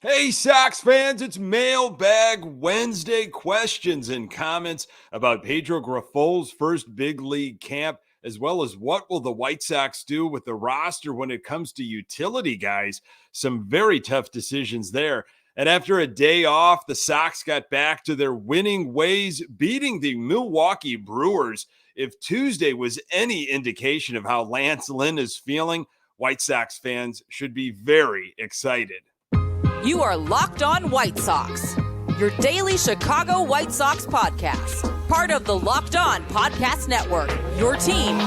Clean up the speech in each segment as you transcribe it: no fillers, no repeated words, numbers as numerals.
Hey, Sox fans, it's Mailbag Wednesday. Questions and comments about Pedro Grifol's first big league camp, as well as what will the White Sox do with the roster when it comes to utility guys. Some very tough decisions there. And after a day off, the Sox got back to their winning ways, beating the Milwaukee Brewers. If Tuesday was any indication of how Lance Lynn is feeling, White Sox fans should be very excited. You are Locked On White Sox, your daily Chicago White Sox podcast. Part of the Locked On Podcast Network, your team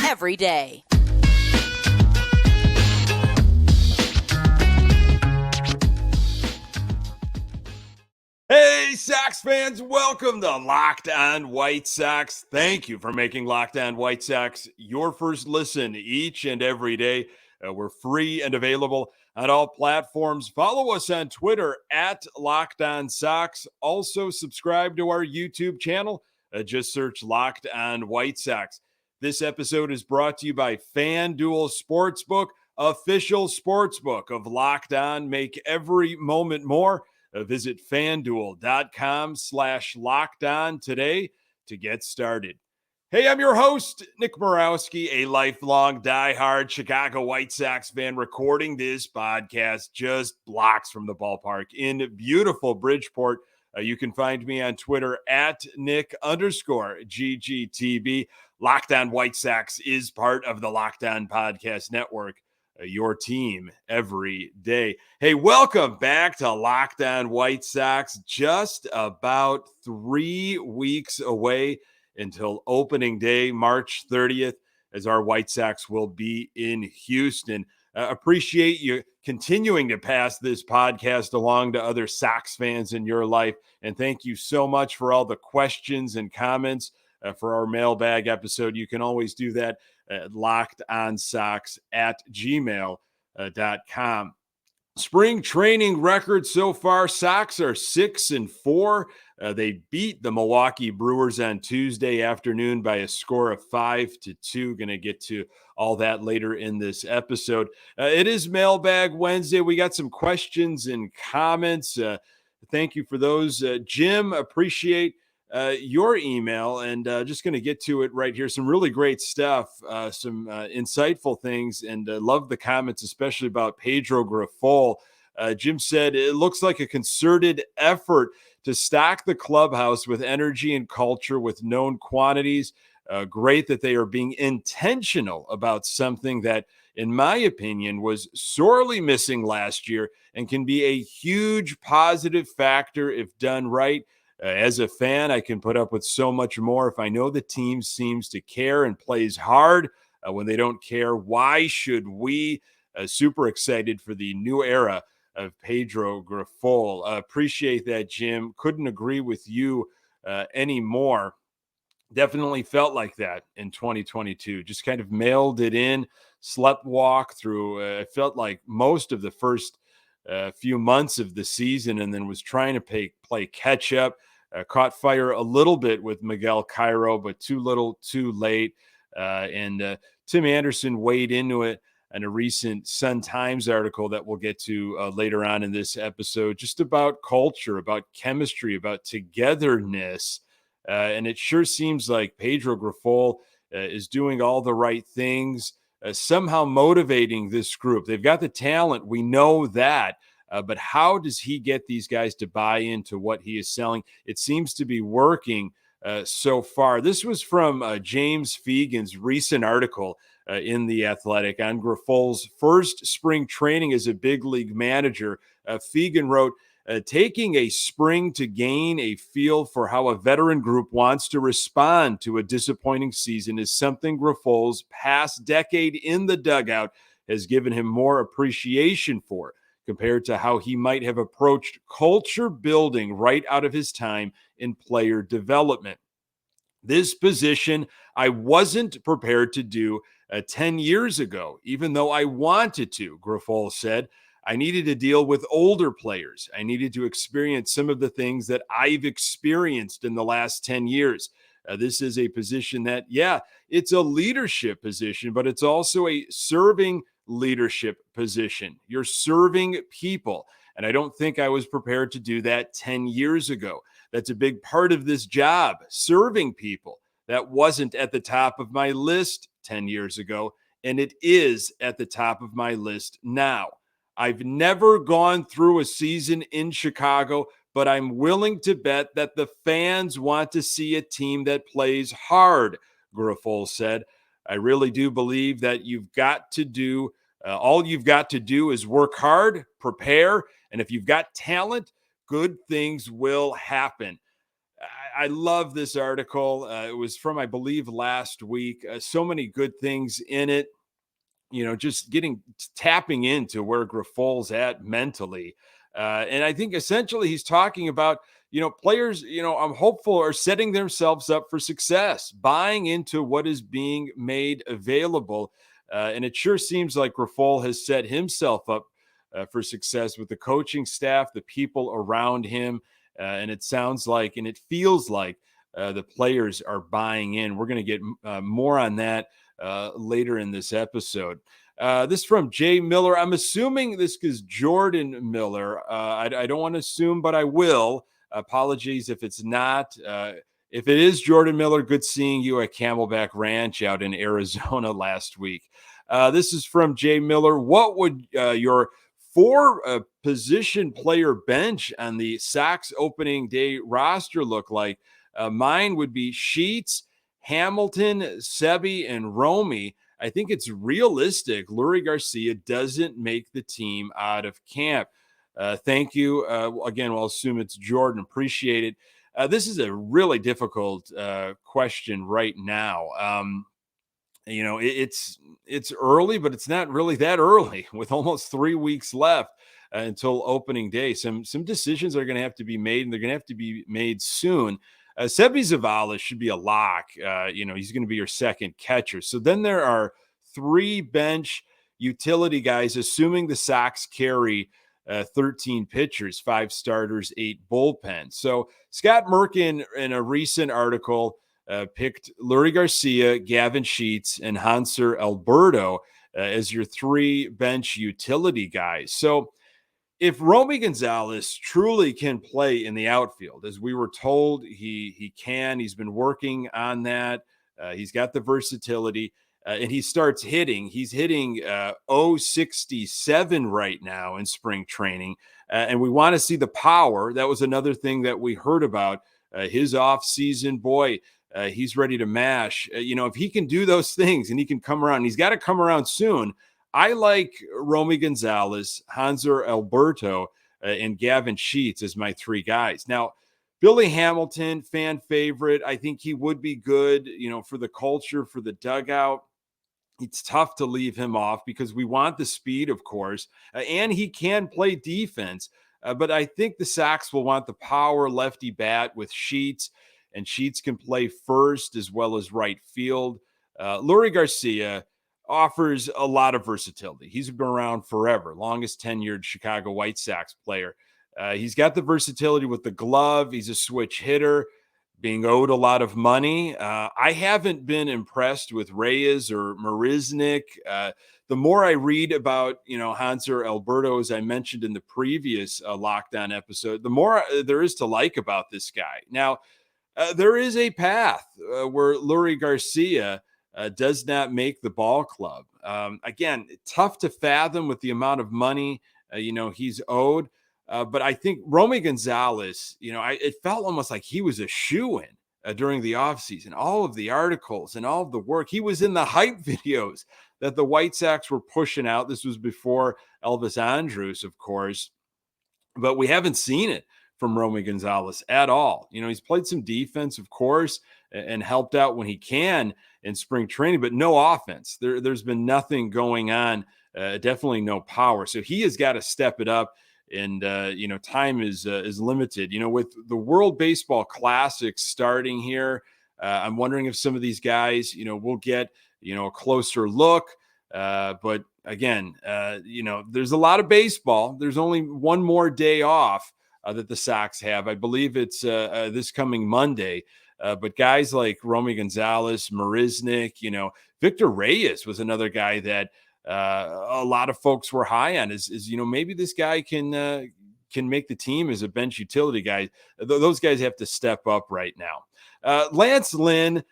every day. Hey, Sox fans, welcome to Locked On White Sox. Thank you for making Locked On White Sox your first listen each and every day. We're free and available on all platforms. Follow us on Twitter at Locked On Sox. Also, subscribe to our YouTube channel. Just search Locked On White Sox. This episode is brought to you by FanDuel Sportsbook, official sportsbook of Locked On. Make every moment more. Visit FanDuel.com/LockedOn today to get started. Hey, I'm your host, Nick Morawski, a lifelong diehard Chicago White Sox fan, recording this podcast just blocks from the ballpark in beautiful Bridgeport. You can find me on Twitter at Nick_GGTB. Locked On White Sox is part of the Locked On Podcast Network, your team every day. Hey, welcome back to Locked On White Sox. Just about 3 weeks away until opening day, March 30th, as our White Sox will be in Houston. Appreciate you continuing to pass this podcast along to other Sox fans in your life. And thank you so much for all the questions and comments for our mailbag episode. You can always do that at lockedonsox@gmail.com. Spring training record so far, Sox are 6-4. They beat the Milwaukee Brewers on Tuesday afternoon by a score of 5-2. Going to get to all that later in this episode. It is Mailbag Wednesday. We got some questions and comments. Thank you for those. Jim, appreciate your email, and just going to get to it right here. Some really great stuff, some insightful things, and love the comments, especially about Pedro Grifol. Jim said, it looks like a concerted effort to stock the clubhouse with energy and culture with known quantities. Great that they are being intentional about something that, in my opinion, was sorely missing last year and can be a huge positive factor if done right. As a fan, I can put up with so much more if I know the team seems to care and plays hard. When they don't care, why should we? Super excited for the new era of Pedro Grifol. Appreciate that, Jim. Couldn't agree with you anymore. Definitely felt like that in 2022. Just kind of mailed it in, slept walk through. I felt like most of the first few months of the season, and then was trying to play catch up. Caught fire a little bit with Miguel Cairo, but too little, too late. And Tim Anderson weighed into it in a recent Sun-Times article that we'll get to later on in this episode, just about culture, about chemistry, about togetherness. And it sure seems like Pedro Grifol is doing all the right things, somehow motivating this group. They've got the talent. We know that. But how does he get these guys to buy into what he is selling? It seems to be working so far. This was from James Fegan's recent article in The Athletic on Grifol's first spring training as a big league manager. Fegan wrote, taking a spring to gain a feel for how a veteran group wants to respond to a disappointing season is something Grifol's past decade in the dugout has given him more appreciation for, compared to how he might have approached culture building right out of his time in player development. This position I wasn't prepared to do 10 years ago, even though I wanted to, Grifol said. I needed to deal with older players. I needed to experience some of the things that I've experienced in the last 10 years. This is a position that, it's a leadership position, but it's also a serving leadership position. You're serving people. And I don't think I was prepared to do that 10 years ago. That's a big part of this job, serving people. That wasn't at the top of my list 10 years ago, and it is at the top of my list now. I've never gone through a season in Chicago, but I'm willing to bet that the fans want to see a team that plays hard, Grifol said. I really do believe that you've got to do, all you've got to do is work hard, prepare, and if you've got talent, good things will happen. I love this article. It was from, I believe, last week. So many good things in it. Just tapping into where Grifol's at mentally. And I think essentially he's talking about, players, I'm hopeful are setting themselves up for success, buying into what is being made available. And it sure seems like Grifol has set himself up for success with the coaching staff, the people around him. And it sounds like, and it feels like the players are buying in. We're going to get more on that later in this episode. This from Jay Miller. I'm assuming this is Jordan Miller. I don't want to assume, but I will. Apologies if it's not. If it is Jordan Miller, good seeing you at Camelback Ranch out in Arizona last week. This is from Jay Miller. What would your four-position player bench on the Sox opening day roster look like? Mine would be Sheets, Hamilton, Sebi, and Romy. I think it's realistic. Leury Garcia doesn't make the team out of camp. Thank you. Again, we'll assume it's Jordan. Appreciate it. This is a really difficult question right now. It's early, but it's not really that early with almost 3 weeks left until opening day. Some decisions are going to have to be made, and they're going to have to be made soon. Sebi Zavala should be a lock. He's going to be your second catcher. So then there are 3 bench utility guys, assuming the Sox carry 13 pitchers, 5 starters, 8 bullpens. So Scott Merkin, in a recent article, picked Leury Garcia, Gavin Sheets, and Hanser Alberto as your 3 bench utility guys. So if Romy Gonzalez truly can play in the outfield, as we were told he can, he's been working on that. He's got the versatility, and he starts hitting. He's hitting 067 right now in spring training, and we want to see the power. That was another thing that we heard about his offseason. Boy, he's ready to mash. If he can do those things and he can come around, he's got to come around soon. I like Romy Gonzalez, Hanser Alberto, and Gavin Sheets as my 3 guys. Now, Billy Hamilton, fan favorite. I think he would be good, for the culture, for the dugout. It's tough to leave him off because we want the speed, of course, and he can play defense. But I think the Sox will want the power lefty bat with Sheets, and Sheets can play first as well as right field. Leury Garcia offers a lot of versatility. He's been around forever, longest tenured Chicago White Sox player. He's got the versatility with the glove. He's a switch hitter, being owed a lot of money. I haven't been impressed with Reyes or Marisnik. The more I read about, Hanser Alberto, as I mentioned in the previous Lockdown episode, the more there is to like about this guy. Now, there is a path where Leury Garcia does not make the ball club. Again, tough to fathom with the amount of money, he's owed. But I think Romy Gonzalez, it felt almost like he was a shoo-in during the offseason. All of the articles and all of the work. He was in the hype videos that the White Sox were pushing out. This was before Elvis Andrus, of course. But we haven't seen it from Romy Gonzalez at all. He's played some defense, of course, and helped out when he can in spring training, but no offense. There's been nothing going on, definitely no power. So he has got to step it up, and time is limited. With the World Baseball Classic starting here, I'm wondering if some of these guys, will get a closer look. But again, there's a lot of baseball. There's only one more day off that the Sox have. I believe it's this coming Monday. But guys like Romy Gonzalez, Marisnik, Victor Reyes was another guy that a lot of folks were high on. Is maybe this guy can can make the team as a bench utility guy. Those guys have to step up right now. Lance Lynn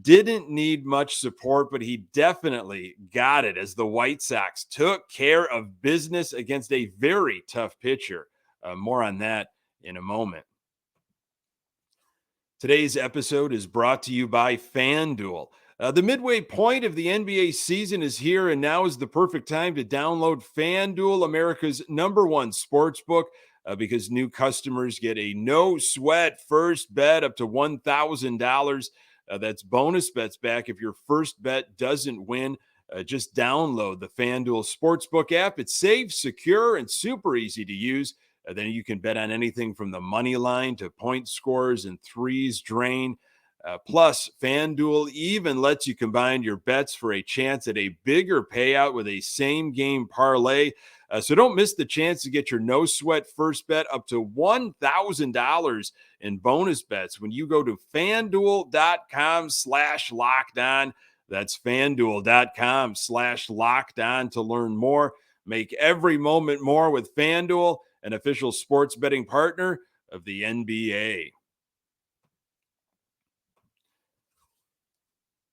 didn't need much support, but he definitely got it as the White Sox took care of business against a very tough pitcher. More on that in a moment. Today's episode is brought to you by FanDuel. The midway point of the NBA season is here, and now is the perfect time to download FanDuel, America's #1 sportsbook, because new customers get a no-sweat first bet up to $1,000. That's bonus bets back if your first bet doesn't win. Just download the FanDuel Sportsbook app. It's safe, secure, and super easy to use. Then you can bet on anything from the money line to point scores and threes drain. Plus, FanDuel even lets you combine your bets for a chance at a bigger payout with a same-game parlay. So don't miss the chance to get your no-sweat first bet up to $1,000 in bonus bets when you go to FanDuel.com/lockedon. That's FanDuel.com/lockedon to learn more. Make every moment more with FanDuel, an official sports betting partner of the NBA.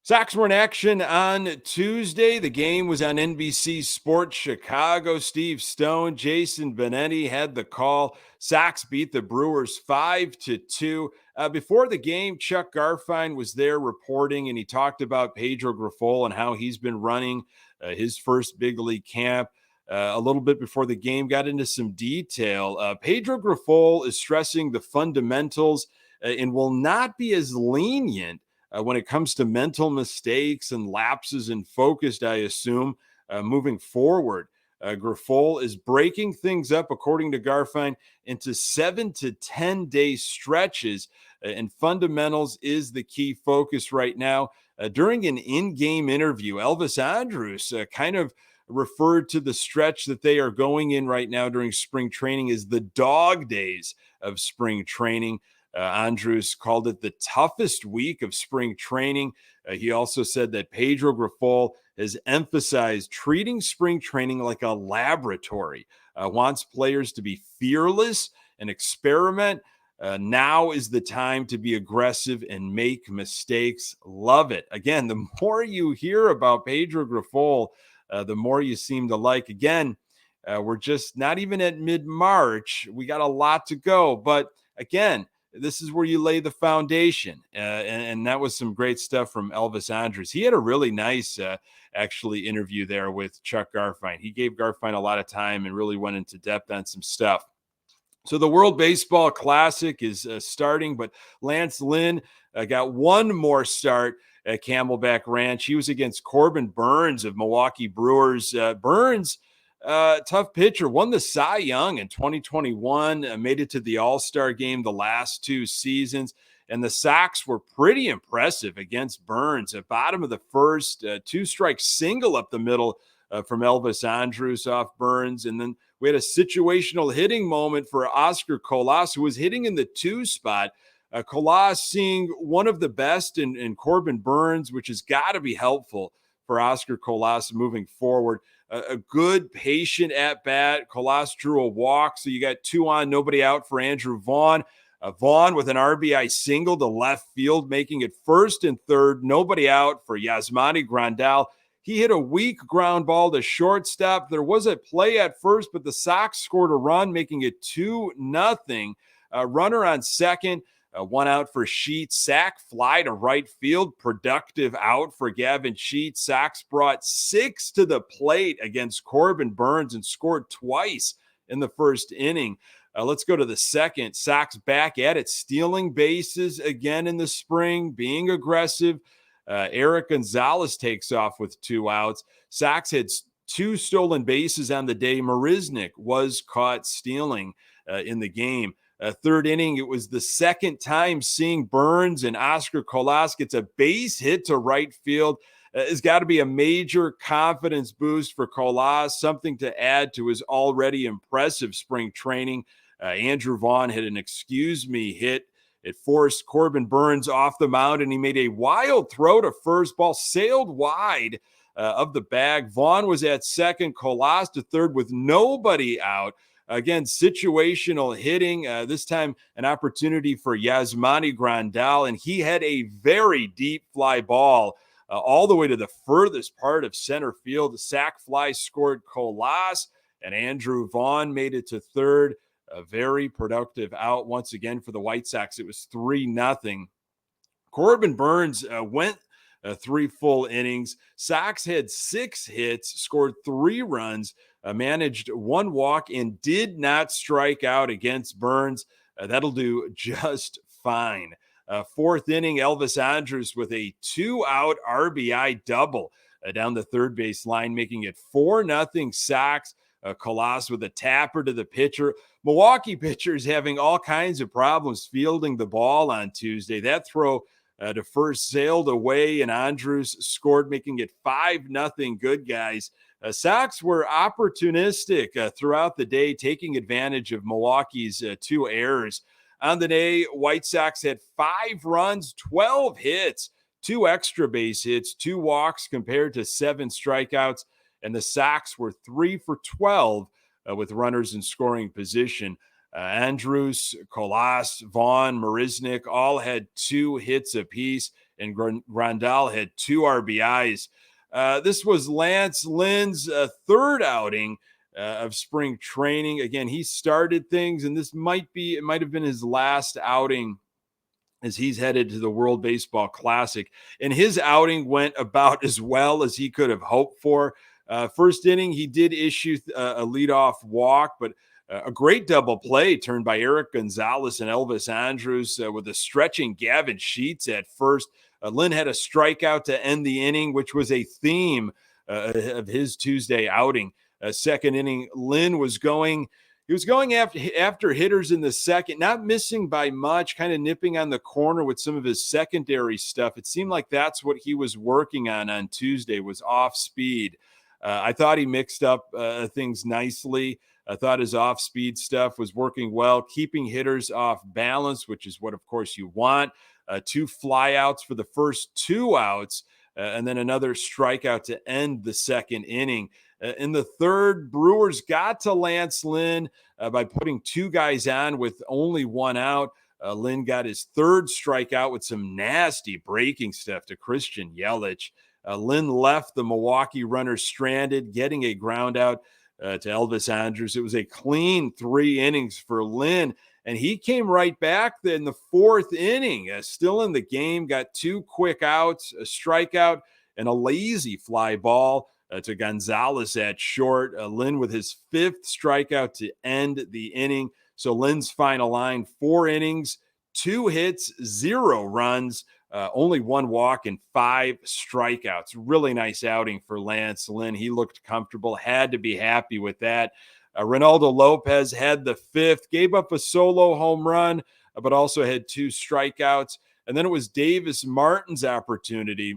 Sox were in action on Tuesday. The game was on NBC Sports Chicago. Steve Stone, Jason Benetti had the call. Sox beat the Brewers 5-2. Before the game, Chuck Garfien was there reporting, and he talked about Pedro Grifol and how he's been running his first big league camp. A little bit before the game, got into some detail. Pedro Grifol is stressing the fundamentals and will not be as lenient when it comes to mental mistakes and lapses in focus, I assume, moving forward. Grifol is breaking things up, according to Garfien, into 7 to 10 day stretches, and fundamentals is the key focus right now. During an in-game interview, Elvis Andrus kind of referred to the stretch that they are going in right now during spring training as the dog days of spring training. Andrus called it the toughest week of spring training. He also said that Pedro Grifol has emphasized treating spring training like a laboratory, wants players to be fearless and experiment. Now is the time to be aggressive and make mistakes. Love it. Again, the more you hear about Pedro Grifol, the more you seem to like. Again, we're just not even at mid-March. We got a lot to go. But again, this is where you lay the foundation. And that was some great stuff from Elvis Andrus. He had a really nice, actually, interview there with Chuck Garfien. He gave Garfien a lot of time and really went into depth on some stuff. So the World Baseball Classic is starting, but Lance Lynn got one more start at Camelback Ranch. He was against Corbin Burnes of Milwaukee Brewers. Burnes, tough pitcher, won the Cy Young in 2021, made it to the All-Star game the last 2 seasons, and the Sox were pretty impressive against Burnes. At bottom of the first, 2-strike single up the middle from Elvis Andrus off Burnes, and then we had a situational hitting moment for Oscar Colas, who was hitting in the 2 spot. Colas seeing one of the best in Corbin Burnes, which has got to be helpful for Oscar Colas moving forward. A good, patient at-bat. Colas drew a walk, so you got 2 on, nobody out for Andrew Vaughn. Vaughn with an RBI single to left field, making it first and third. Nobody out for Yasmani Grandal. He hit a weak ground ball to shortstop. There was a play at first, but the Sox scored a run, making it 2-0. Runner on second. 1 out for Sheets. Sac fly to right field. Productive out for Gavin Sheets. Sox brought 6 to the plate against Corbin Burnes and scored twice in the first inning. Let's go to the second. Sox back at it, stealing bases again in the spring, being aggressive. Eric Gonzalez takes off with 2 outs. Sox had 2 stolen bases on the day. Marisnik was caught stealing in the game. Third inning, it was the second time seeing Burnes, and Oscar Colas gets a base hit to right field. It's got to be a major confidence boost for Colas, something to add to his already impressive spring training. Andrew Vaughn hit an excuse me hit. It forced Corbin Burnes off the mound, and he made a wild throw to first. Ball sailed wide of the bag. Vaughn was at second, Colas to third with nobody out. Again, situational hitting, this time an opportunity for Yasmani Grandal, and he had a very deep fly ball all the way to the furthest part of center field. The sac fly scored Colas, and Andrew Vaughn made it to third. A very productive out once again for the White Sox. It was 3-0. Corbin Burns went 3 full innings. Sox had 6 hits, scored 3 runs, managed 1 walk, and did not strike out against Burns. That'll do just fine. 4th inning, Elvis Andrus with a 2-out RBI double down the third base line, making it 4-0 Sox. Colas with a tapper to the pitcher. Milwaukee pitchers having all kinds of problems fielding the ball on Tuesday. That throw to first sailed away, and Andrus scored, making it 5-0 good guys. Sox were opportunistic throughout the day, taking advantage of Milwaukee's 2 errors. On the day, White Sox had 5 runs, 12 hits, 2 extra base hits, 2 walks compared to 7 strikeouts, and the Sox were 3 for 12 with runners in scoring position. Andrus, Colas, Vaughn, Marisnik all had 2 hits apiece, and Grandal had 2 RBIs. This was Lance Lynn's 3rd outing of spring training. Again, he started things, and it might have been his last outing as he's headed to the World Baseball Classic. And his outing went about as well as he could have hoped for. First inning, he did issue a leadoff walk, but a great double play turned by Eric Gonzalez and Elvis Andrus with a stretching Gavin Sheets at first. Lynn had a strikeout to end the inning, which was a theme of his Tuesday outing. Second inning, Lynn was going after hitters in the second, not missing by much, kind of nipping on the corner with some of his secondary stuff. It seemed like that's what he was working on Tuesday, was off speed. I thought he mixed up things nicely. I thought his off-speed stuff was working well, keeping hitters off balance, which is what, of course, you want. 2 flyouts for the first 2 outs, and then another strikeout to end the second inning. In the third, Brewers got to Lance Lynn by putting 2 guys on with only 1 out. Lynn got his 3rd strikeout with some nasty breaking stuff to Christian Yelich. Lynn left the Milwaukee runners stranded, getting a ground out to Elvis Andrus. It was a clean 3 innings for Lynn, and he came right back in the 4th inning, still in the game, got 2 quick outs, a strikeout, and a lazy fly ball to Gonzalez at short. Lynn with his 5th strikeout to end the inning. So Lynn's final line, 4 innings, 2 hits, 0 runs, only 1 walk and 5 strikeouts. Really nice outing for Lance Lynn. He looked comfortable, had to be happy with that. Ronaldo Lopez had the 5th, gave up a solo home run, but also had 2 strikeouts. And then it was Davis Martin's opportunity.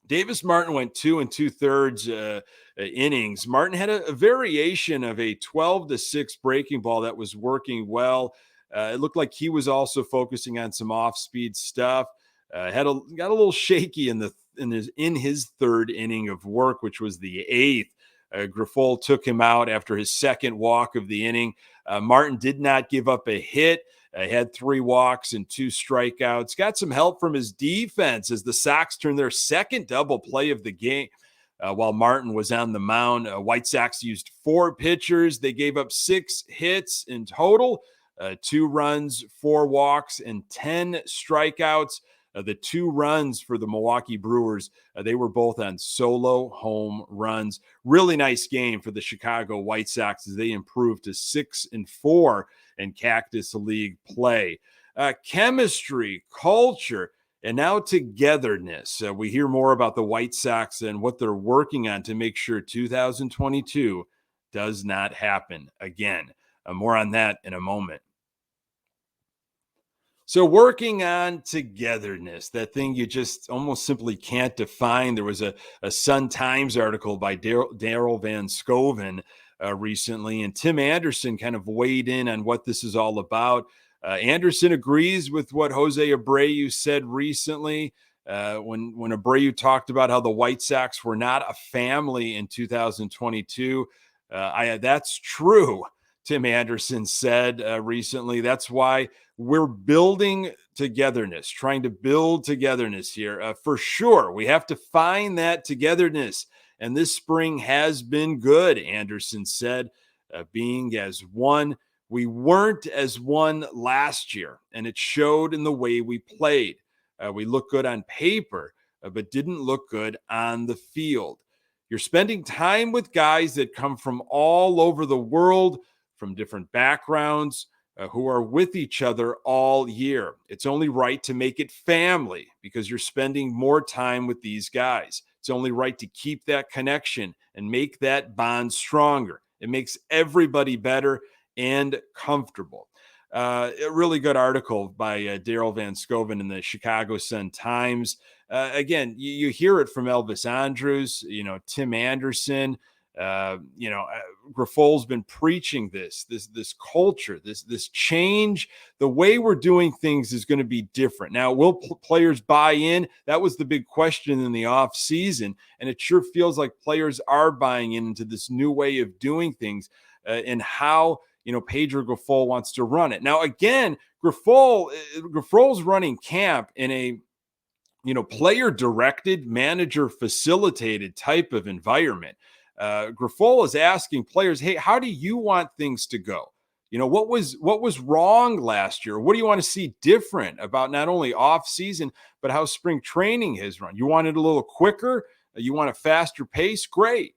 Davis Martin went 2 2/3 innings. Martin had a variation of a 12-6 breaking ball that was working well. It looked like he was also focusing on some off-speed stuff. Got a little shaky in his 3rd inning of work, which was the 8th. Grifol took him out after his 2nd walk of the inning. Martin did not give up a hit. Had 3 walks and 2 strikeouts. Got some help from his defense as the Sox turned their 2nd double play of the game while Martin was on the mound. White Sox used 4 pitchers. They gave up 6 hits in total, 2 runs, 4 walks, and 10 strikeouts. The 2 runs for the Milwaukee Brewers, they were both on solo home runs. Really nice game for the Chicago White Sox as they improved to 6-4 in Cactus League play. Chemistry, culture, and now togetherness. We hear more about the White Sox and what they're working on to make sure 2022 does not happen again. More on that in a moment. So working on togetherness, that thing you just almost simply can't define. There was a Sun-Times article by Daryl Van Scoven recently, and Tim Anderson kind of weighed in on what this is all about. Anderson agrees with what Jose Abreu said recently when Abreu talked about how the White Sox were not a family in 2022. That's true. Tim Anderson said recently. That's why we're building togetherness, trying to build togetherness here. For sure, we have to find that togetherness. And this spring has been good, Anderson said, being as one. We weren't as one last year, and it showed in the way we played. We looked good on paper, but didn't look good on the field. You're spending time with guys that come from all over the world, from different backgrounds, who are with each other all year. It's only right to make it family because you're spending more time with these guys. It's only right to keep that connection and make that bond stronger. It makes everybody better and comfortable. A really good article by Daryl Van Scoven in the Chicago Sun-Times. Again, you hear it from Elvis Andrus, Tim Anderson. Grifol's been preaching this culture, this change. The way we're doing things is going to be different. Now, will players buy in? That was the big question in the off season, and it sure feels like players are buying into this new way of doing things and how Pedro Grifol wants to run it. Now, again, Grifol's running camp in a player-directed, manager-facilitated type of environment. Grifol is asking players, hey, how do you want things to go? What was wrong last year? What do you want to see different about not only off season, but how spring training has run? You want it a little quicker? You want a faster pace? Great.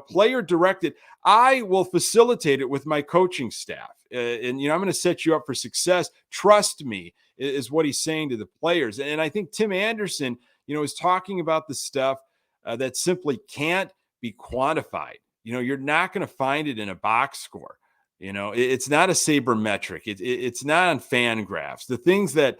Player directed. I will facilitate it with my coaching staff. And I'm going to set you up for success. Trust me, is what he's saying to the players. And I think Tim Anderson, is talking about the stuff that simply can't be quantified. You're not going to find it in a box score. It's not a sabermetric. It's not on fan graphs. The things that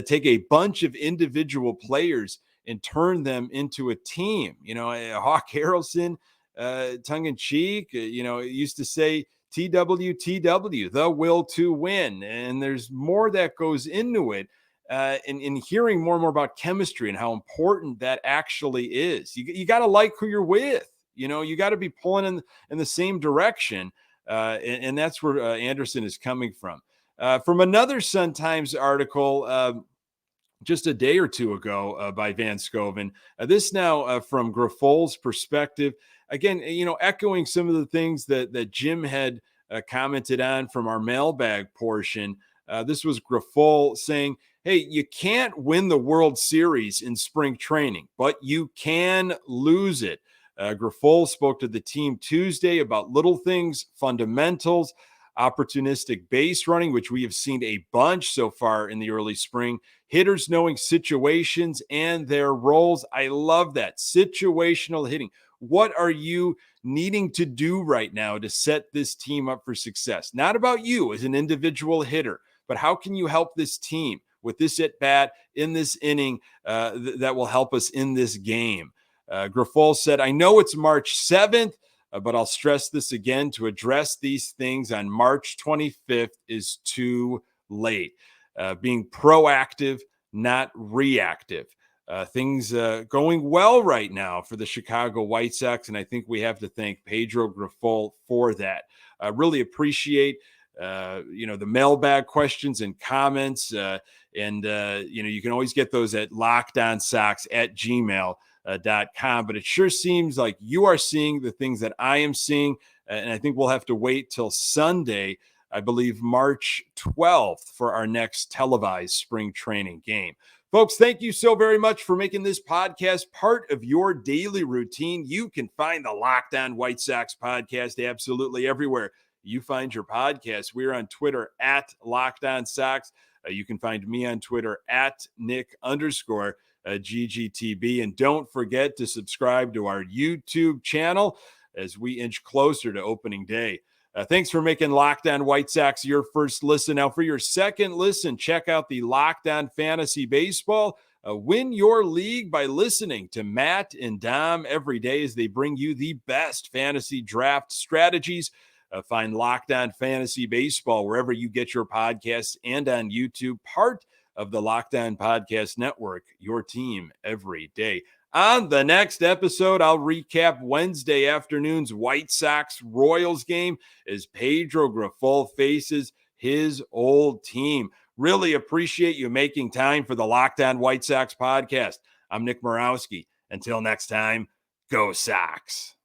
take a bunch of individual players and turn them into a team. Hawk Harrelson, tongue in cheek, used to say TWTW, the will to win. And there's more that goes into it. In hearing more and more about chemistry and how important that actually is. You got to like who you're with. You got to be pulling in the same direction. And that's where Anderson is coming from. From another Sun-Times article just a day or two ago by Van Scoven. This now from Grifol's perspective. Again, echoing some of the things that Jim had commented on from our mailbag portion. This was Grifol saying, hey, you can't win the World Series in spring training, but you can lose it. Grifol spoke to the team Tuesday about little things, fundamentals, opportunistic base running, which we have seen a bunch so far in the early spring, hitters knowing situations and their roles. I love that. Situational hitting. What are you needing to do right now to set this team up for success? Not about you as an individual hitter, but how can you help this team with this at-bat in this inning that will help us in this game? Grifol said, I know it's March 7th, but I'll stress this again, to address these things on March 25th is too late. Being proactive, not reactive. Things going well right now for the Chicago White Sox, and I think we have to thank Pedro Grifol for that. I really appreciate the mailbag questions and comments, and you can always get those at lockdownsox@gmail.com. But it sure seems like you are seeing the things that I am seeing, and I think we'll have to wait till Sunday, I believe March 12th, for our next televised spring training game. Folks, thank you so very much for making this podcast part of your daily routine. You can find the Locked On White Sox podcast absolutely everywhere you find your podcast. We're on Twitter at Locked On Sox. You can find me on Twitter at Nick_GGTB. And don't forget to subscribe to our YouTube channel as we inch closer to opening day. Thanks for making Locked On White Sox your first listen. Now, for your second listen, check out the Locked On Fantasy Baseball. Win your league by listening to Matt and Dom every day as they bring you the best fantasy draft strategies. Find Locked On Fantasy Baseball wherever you get your podcasts and on YouTube, part of the Locked On Podcast Network, your team every day. On the next episode, I'll recap Wednesday afternoon's White Sox-Royals game as Pedro Grifol faces his old team. Really appreciate you making time for the Locked On White Sox podcast. I'm Nick Morawski. Until next time, go Sox.